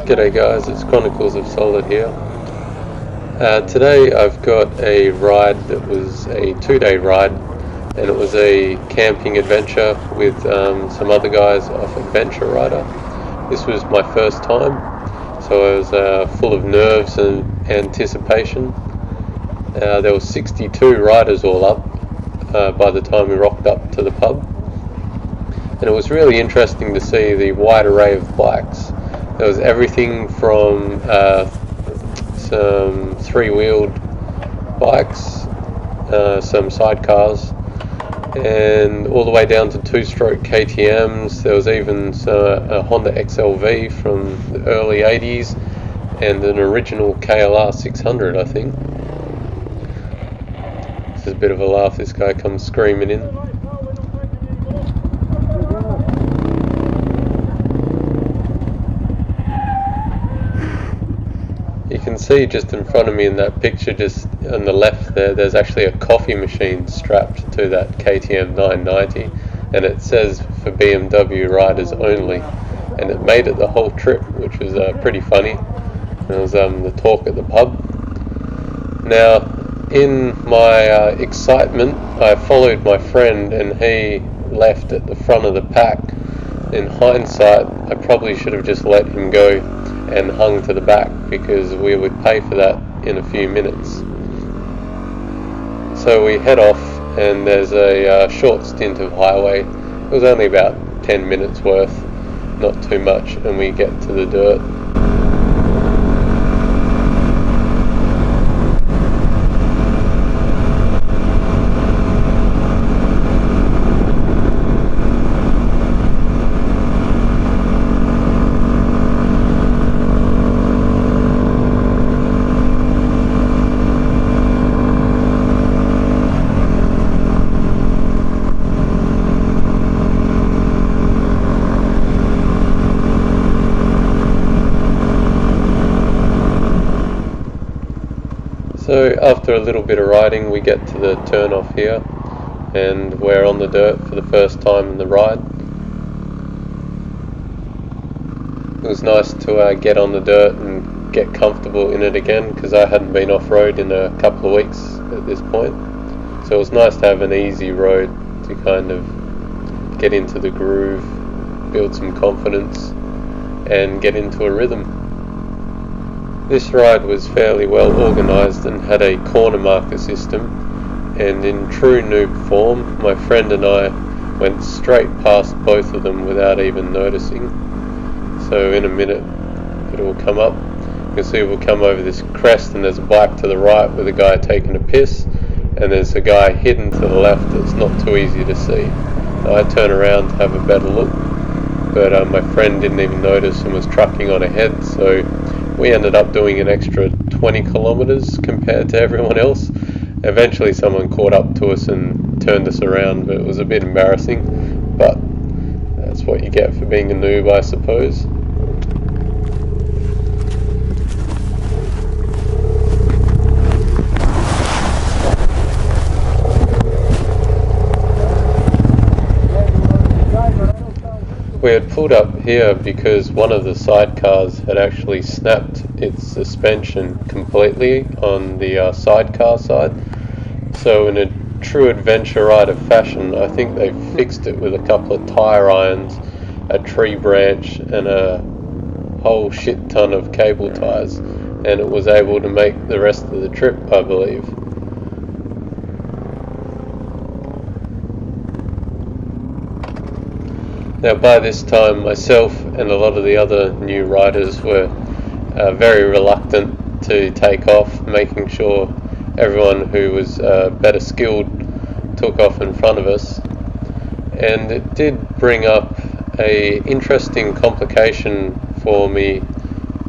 G'day guys, it's Chronicles of Solid here. Today I've got a ride that was a 2-day ride, and it was a camping adventure with some other guys off ADVrider. This was my first time, so I was full of nerves and anticipation. There were 62 riders all up by the time we rocked up to the pub, and it was really interesting to see the wide array of bikes. There was everything from some 3-wheeled bikes, some sidecars, and all the way down to 2-stroke KTMs. There was even a Honda XLV from the early 80s and an original KLR 600, I think. This is a bit of a laugh. This guy comes screaming in. You can see just in front of me in that picture, just on the left there's actually a coffee machine strapped to that KTM 990, and it says for BMW riders only, and it made it the whole trip, which was pretty funny. It was the talk at the pub. Now, in my excitement, I followed my friend, and he left at the front of the pack. In hindsight, I probably should have just let him go and hung to the back, because we would pay for that in a few minutes. So we head off, and there's a short stint of highway. It was only about 10 minutes worth, not too much, and we get to the dirt. So after a little bit of riding, we get to the turn off here, and we're on the dirt for the first time in the ride. It was nice to get on the dirt and get comfortable in it again, because I hadn't been off-road in a couple of weeks at this point. So it was nice to have an easy road to kind of get into the groove, build some confidence, and get into a rhythm. This ride was fairly well organised and had a corner marker system, and in true noob form, my friend and I went straight past both of them without even noticing. So in a minute it will come up. You can see we'll come over this crest, and there's a bike to the right with a guy taking a piss, and there's a guy hidden to the left that's not too easy to see. I turn around to have a better look, but my friend didn't even notice and was trucking on ahead, so we ended up doing an extra 20 kilometers compared to everyone else. Eventually someone caught up to us and turned us around, but it was a bit embarrassing, but that's what you get for being a noob, I suppose. We had pulled up here because one of the sidecars had actually snapped its suspension completely on the sidecar side. So in a true ADVrider fashion, I think they fixed it with a couple of tyre irons, a tree branch, and a whole shit ton of cable ties, and it was able to make the rest of the trip, I believe. Now by this time, myself and a lot of the other new riders were very reluctant to take off, making sure everyone who was better skilled took off in front of us. And it did bring up a interesting complication for me,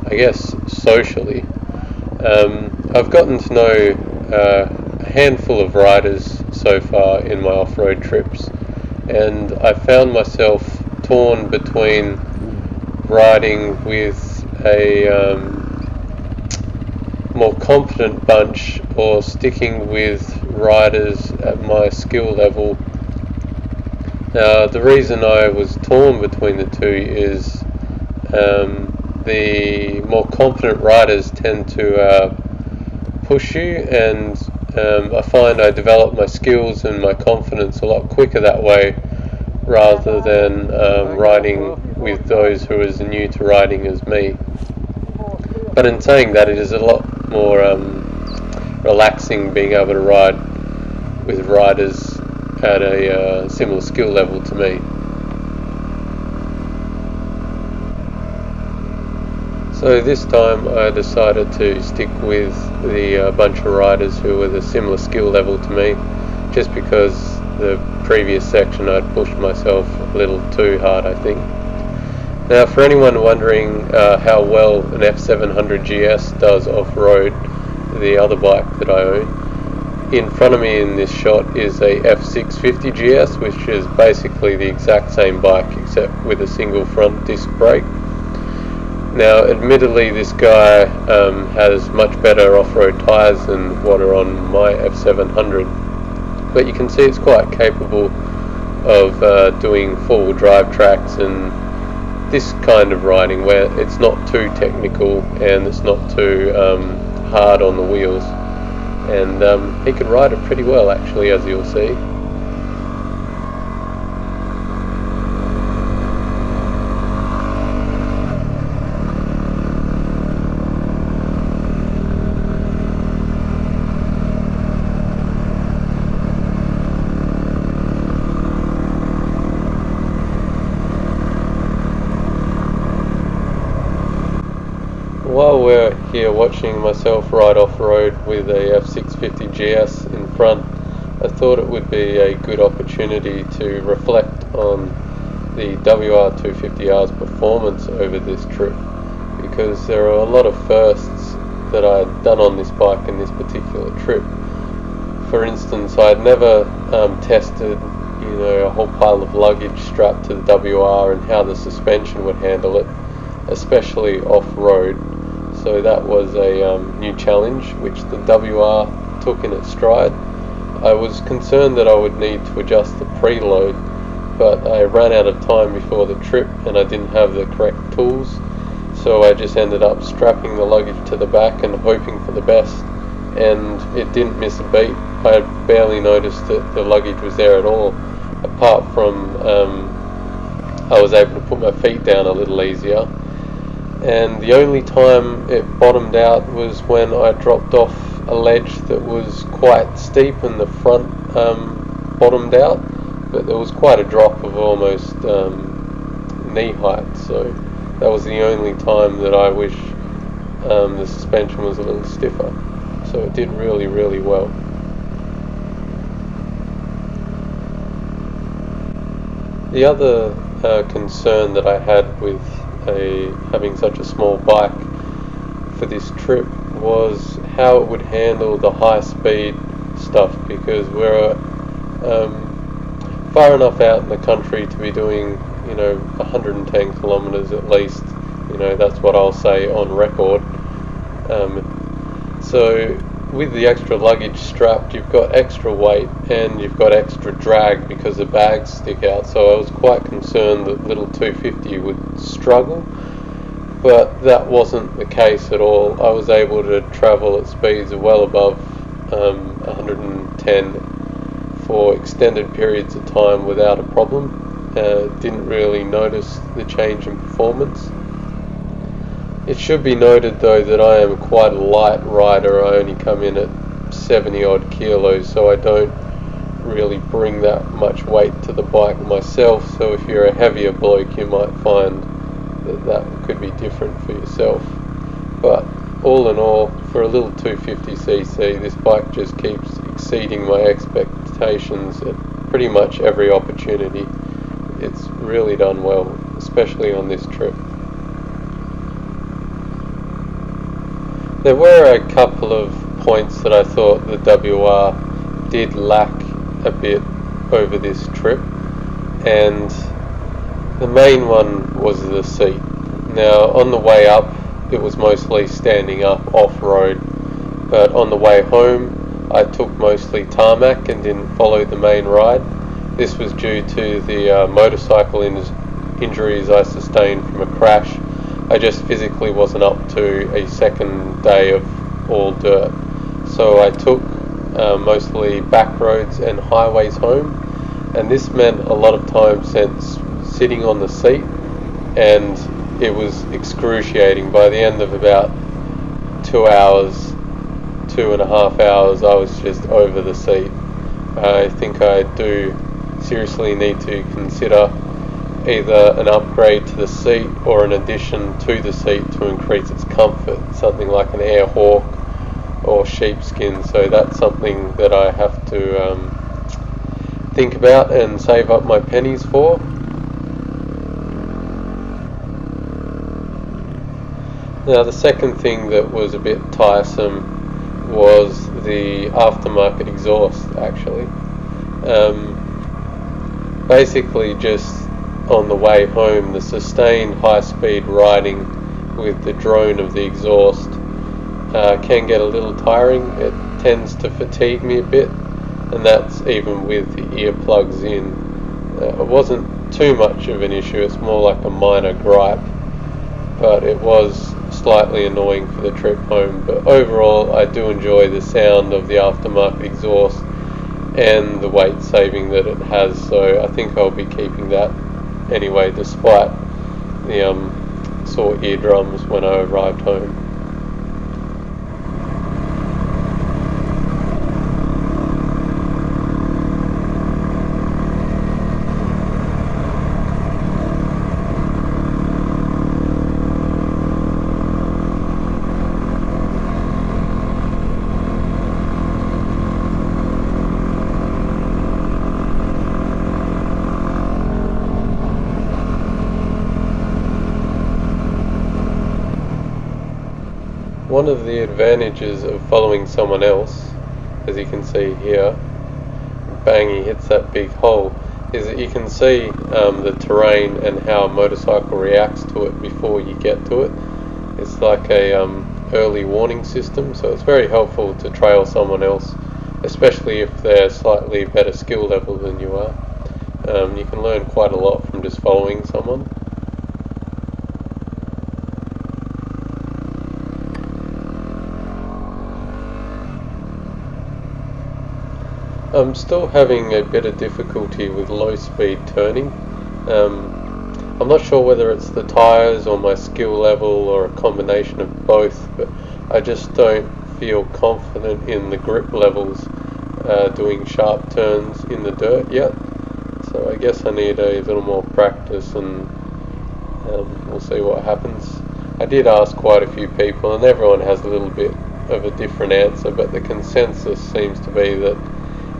I guess, socially. I've gotten to know a handful of riders so far in my off-road trips, and I found myself torn between riding with a more competent bunch or sticking with riders at my skill level Now, the reason I was torn between the two is the more confident riders tend to push you, and I find I develop my skills and my confidence a lot quicker that way, rather than riding with those who are as new to riding as me. But in saying that, it is a lot more relaxing being able to ride with riders at a similar skill level to me. So this time I decided to stick with the bunch of riders who were the similar skill level to me, just because the previous section I'd pushed myself a little too hard, I think. Now, for anyone wondering how well an F700 GS does off-road, the other bike that I own, in front of me in this shot is a F650 GS, which is basically the exact same bike except with a single front disc brake. Now, admittedly, this guy has much better off-road tyres than what are on my F700, but you can see it's quite capable of doing four-wheel drive tracks and this kind of riding where it's not too technical and it's not too hard on the wheels, and he can ride it pretty well actually, as you'll see. While we're here watching myself ride off-road with a F650 GS in front, I thought it would be a good opportunity to reflect on the WR250R's performance over this trip, because there are a lot of firsts that I'd done on this bike in this particular trip. For instance, I'd never tested a whole pile of luggage strapped to the WR and how the suspension would handle it, especially off-road. So that was a new challenge which the WR took in its stride. I was concerned that I would need to adjust the preload, but I ran out of time before the trip and I didn't have the correct tools, so I just ended up strapping the luggage to the back and hoping for the best, and it didn't miss a beat. I barely noticed that the luggage was there at all, apart from I was able to put my feet down a little easier. And the only time it bottomed out was when I dropped off a ledge that was quite steep and the front bottomed out, but there was quite a drop of almost knee height, so that was the only time that I wish the suspension was a little stiffer. So it did really, really well. The other concern that I had with having such a small bike for this trip was how it would handle the high speed stuff, because we're far enough out in the country to be doing 110 kilometers at least. That's what I'll say on record. So with the extra luggage strapped, you've got extra weight and you've got extra drag because the bags stick out, so I was quite concerned that little 250 would struggle, but that wasn't the case at all. I was able to travel at speeds well above 110 for extended periods of time without a problem. Didn't really notice the change in performance. It should be noted though that I am quite a light rider. I only come in at 70 odd kilos, so I don't really bring that much weight to the bike myself, so if you're a heavier bloke you might find that could be different for yourself. But all in all, for a little 250cc, this bike just keeps exceeding my expectations at pretty much every opportunity. It's really done well, especially on this trip. There were a couple of points that I thought the WR did lack a bit over this trip, and the main one was the seat. Now, on the way up it was mostly standing up off-road, but on the way home I took mostly tarmac and didn't follow the main ride, This was due to the motorcycle injuries I sustained from a crash. I just physically wasn't up to a second day of all dirt. So I took mostly back roads and highways home, and this meant a lot of time spent sitting on the seat, and it was excruciating. By the end of about 2 hours, 2.5 hours, I was just over the seat. I think I do seriously need to consider either an upgrade to the seat or an addition to the seat to increase its comfort, something like an air hawk or sheepskin. So that's something that I have to think about and save up my pennies for. Now, the second thing that was a bit tiresome was the aftermarket exhaust, actually. Basically, just on the way home, the sustained high-speed riding with the drone of the exhaust can get a little tiring. It tends to fatigue me a bit, and that's even with the earplugs in. It wasn't too much of an issue, it's more like a minor gripe, but it was slightly annoying for the trip home. But overall, I do enjoy the sound of the aftermarket exhaust and the weight saving that it has, so I think I'll be keeping that anyway, despite the sore eardrums when I arrived home. One of the advantages of following someone else, as you can see here, bang, he hits that big hole, is that you can see the terrain and how a motorcycle reacts to it before you get to it. It's like a early warning system, so it's very helpful to trail someone else, especially if they're slightly better skill level than you are. You can learn quite a lot from just following someone. I'm still having a bit of difficulty with low speed turning. I'm not sure whether it's the tyres or my skill level or a combination of both, but I just don't feel confident in the grip levels doing sharp turns in the dirt yet. So I guess I need a little more practice, and we'll see what happens. I did ask quite a few people, and everyone has a little bit of a different answer, but the consensus seems to be that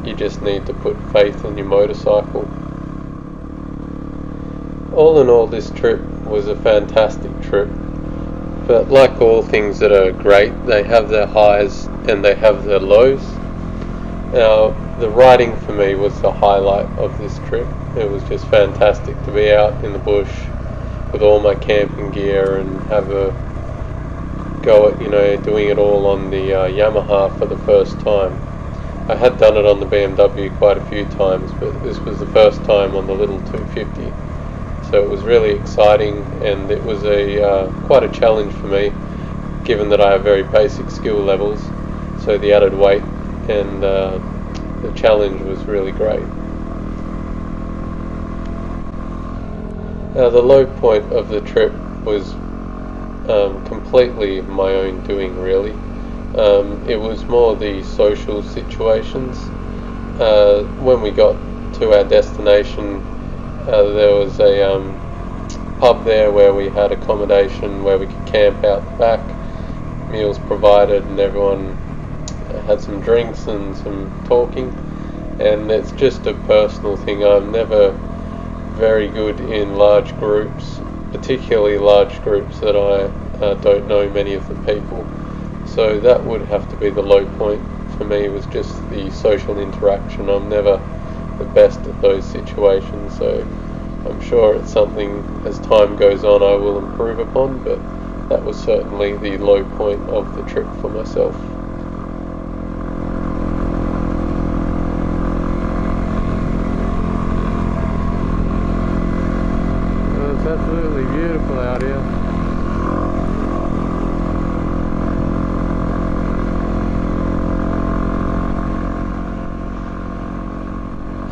you just need to put faith in your motorcycle. All in all, this trip was a fantastic trip, but like all things that are great, they have their highs and they have their lows. Now, the riding for me was the highlight of this trip. It was just fantastic to be out in the bush with all my camping gear and have a go at, doing it all on the Yamaha for the first time. I had done it on the BMW quite a few times, but this was the first time on the little 250. So it was really exciting, and it was quite a challenge for me, given that I have very basic skill levels. So the added weight and the challenge was really great. Now, the low point of the trip was completely my own doing, really. It was more the social situations. When we got to our destination, there was a pub there where we had accommodation where we could camp out the back, meals provided, and everyone had some drinks and some talking. And it's just a personal thing. I'm never very good in large groups, particularly large groups that I don't know many of the people. So that would have to be the low point for me, was just the social interaction. I'm never the best at those situations, so I'm sure it's something as time goes on I will improve upon, but that was certainly the low point of the trip for myself. absolutely beautiful out here.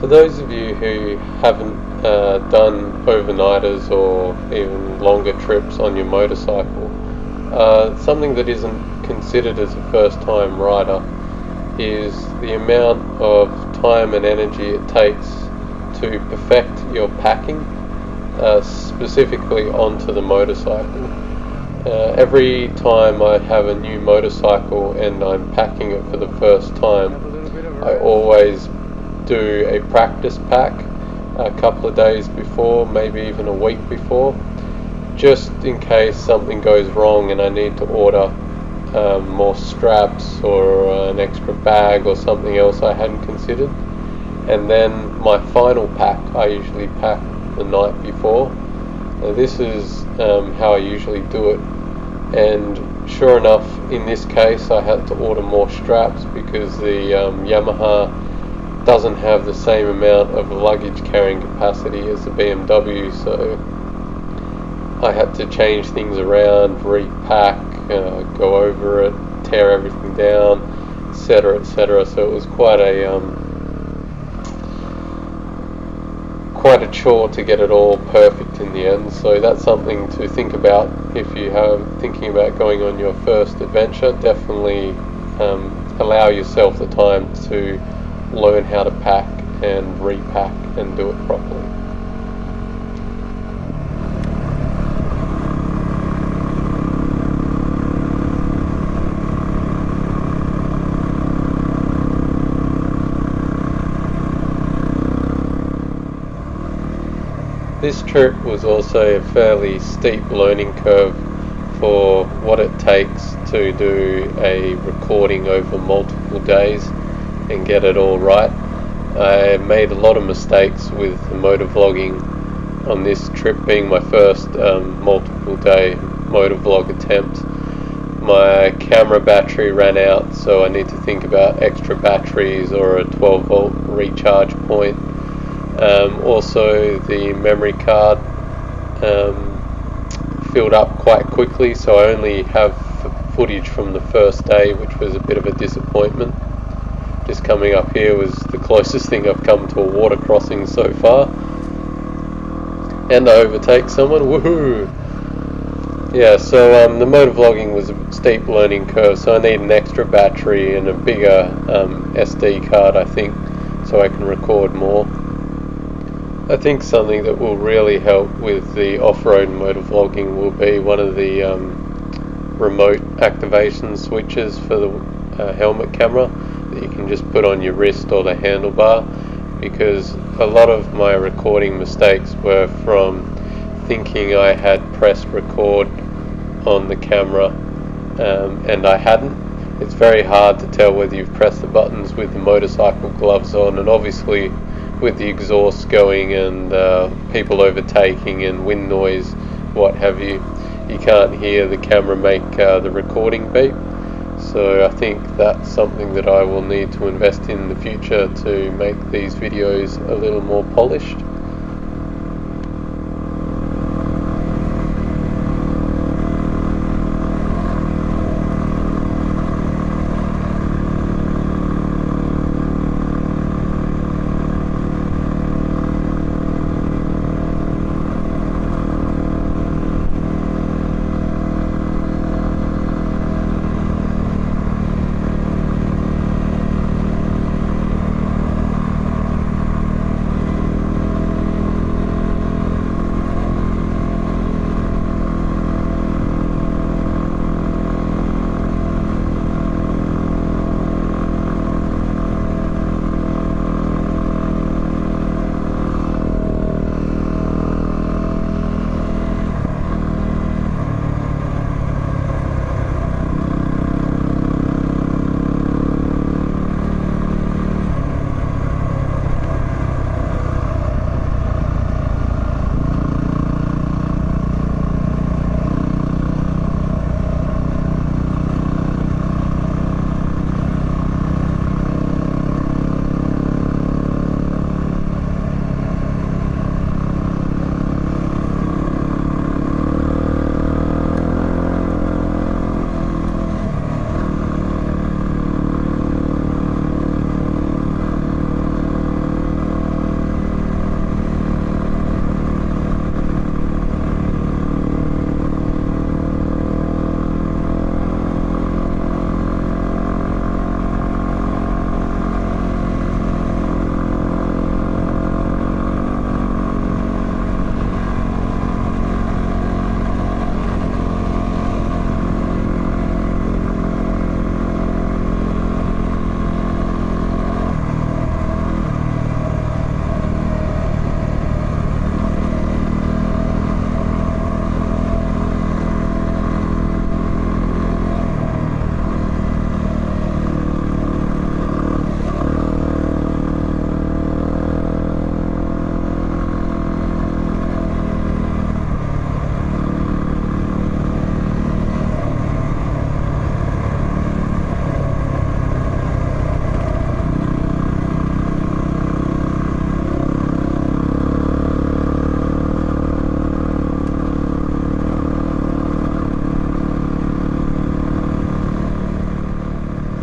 For those of you who haven't done overnighters or even longer trips on your motorcycle, something that isn't considered as a first-time rider is the amount of time and energy it takes to perfect your packing, specifically onto the motorcycle. Every time I have a new motorcycle and I'm packing it for the first time, I always do a practice pack a couple of days before, maybe even a week before, just in case something goes wrong and I need to order more straps or an extra bag or something else I hadn't considered. And then my final pack I usually pack the night before. Now this is how I usually do it, and sure enough in this case I had to order more straps because the Yamaha doesn't have the same amount of luggage carrying capacity as the BMW, so I had to change things around, repack, go over it, tear everything down, etc, etc. So it was quite a chore to get it all perfect in the end. So that's something to think about if you are thinking about going on your first adventure. Definitely allow yourself the time to learn how to pack and repack and do it properly. This trip was also a fairly steep learning curve for what it takes to do a recording over multiple days and get it all right. I made a lot of mistakes with the motorvlogging on this trip, being my first multiple day motorvlog attempt. My camera battery ran out, so I need to think about extra batteries or a 12 volt recharge point. Also the memory card filled up quite quickly, so I only have footage from the first day, which was a bit of a disappointment. Just coming up here was the closest thing I've come to a water crossing so far. And I overtake someone, woohoo! Yeah, so the motorvlogging was a steep learning curve, so I need an extra battery and a bigger SD card, I think, so I can record more. I think something that will really help with the off-road motorvlogging will be one of the remote activation switches for the helmet camera that you can just put on your wrist or the handlebar, because a lot of my recording mistakes were from thinking I had pressed record on the camera and I hadn't. It's very hard to tell whether you've pressed the buttons with the motorcycle gloves on, and obviously with the exhaust going and people overtaking and wind noise, what have you, you can't hear the camera make the recording beep. So I think that's something that I will need to invest in the future to make these videos a little more polished.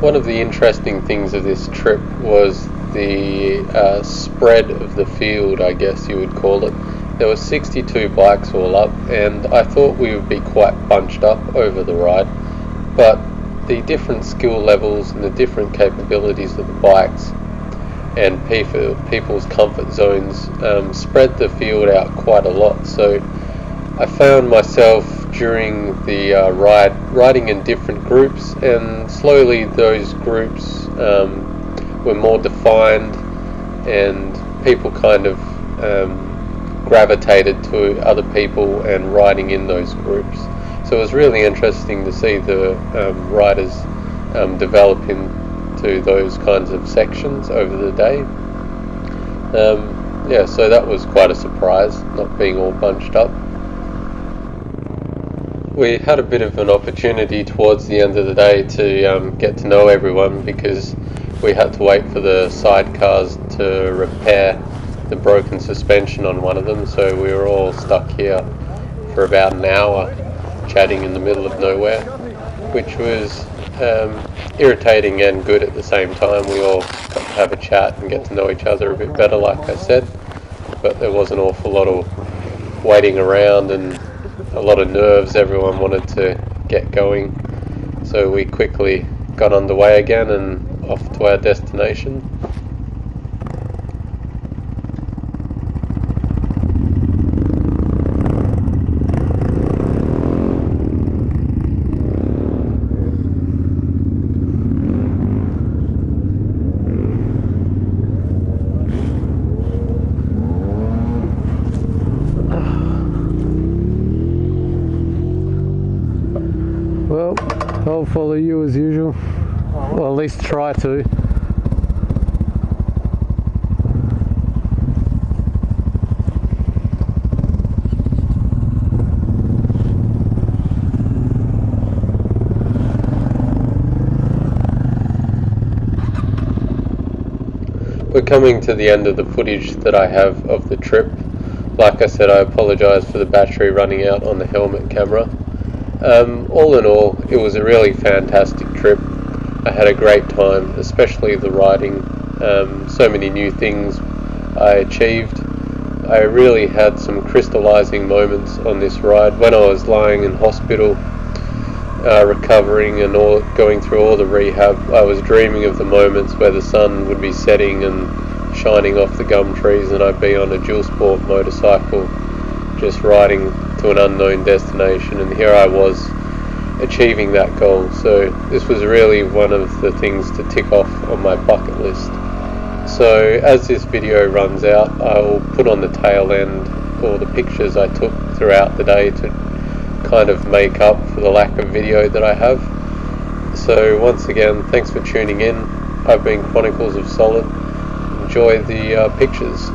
One of the interesting things of this trip was the spread of the field, I guess you would call it. There were 62 bikes all up, and I thought we would be quite bunched up over the ride, but the different skill levels and the different capabilities of the bikes and people's comfort zones spread the field out quite a lot. So I found myself during the riding in different groups, and slowly those groups were more defined, and people kind of gravitated to other people and riding in those groups. So it was really interesting to see the riders develop into those kinds of sections over the day. Yeah, so that was quite a surprise, not being all bunched up. We had a bit of an opportunity towards the end of the day to get to know everyone, because we had to wait for the sidecars to repair the broken suspension on one of them, so we were all stuck here for about an hour chatting in the middle of nowhere, which was irritating and good at the same time. We all got to have a chat and get to know each other a bit better, like I said, but there was an awful lot of waiting around and a lot of nerves. Everyone wanted to get going, so we quickly got underway again and off to our destination. Well, I'll follow you as usual, or at least try to. We're coming to the end of the footage that I have of the trip. Like I said, I apologise for the battery running out on the helmet camera. All in all, it was a really fantastic trip. I had a great time, especially the riding. So many new things I achieved. I really had some crystallizing moments on this ride. When I was lying in hospital, recovering and going through all the rehab, I was dreaming of the moments where the sun would be setting and shining off the gum trees, and I'd be on a dual sport motorcycle just riding to an unknown destination, and here I was achieving that goal. So this was really one of the things to tick off on my bucket list. So as this video runs out, I'll put on the tail end all the pictures I took throughout the day to kind of make up for the lack of video that I have. So once again, thanks for tuning in. I've been Chronicles of Solid. Enjoy the pictures.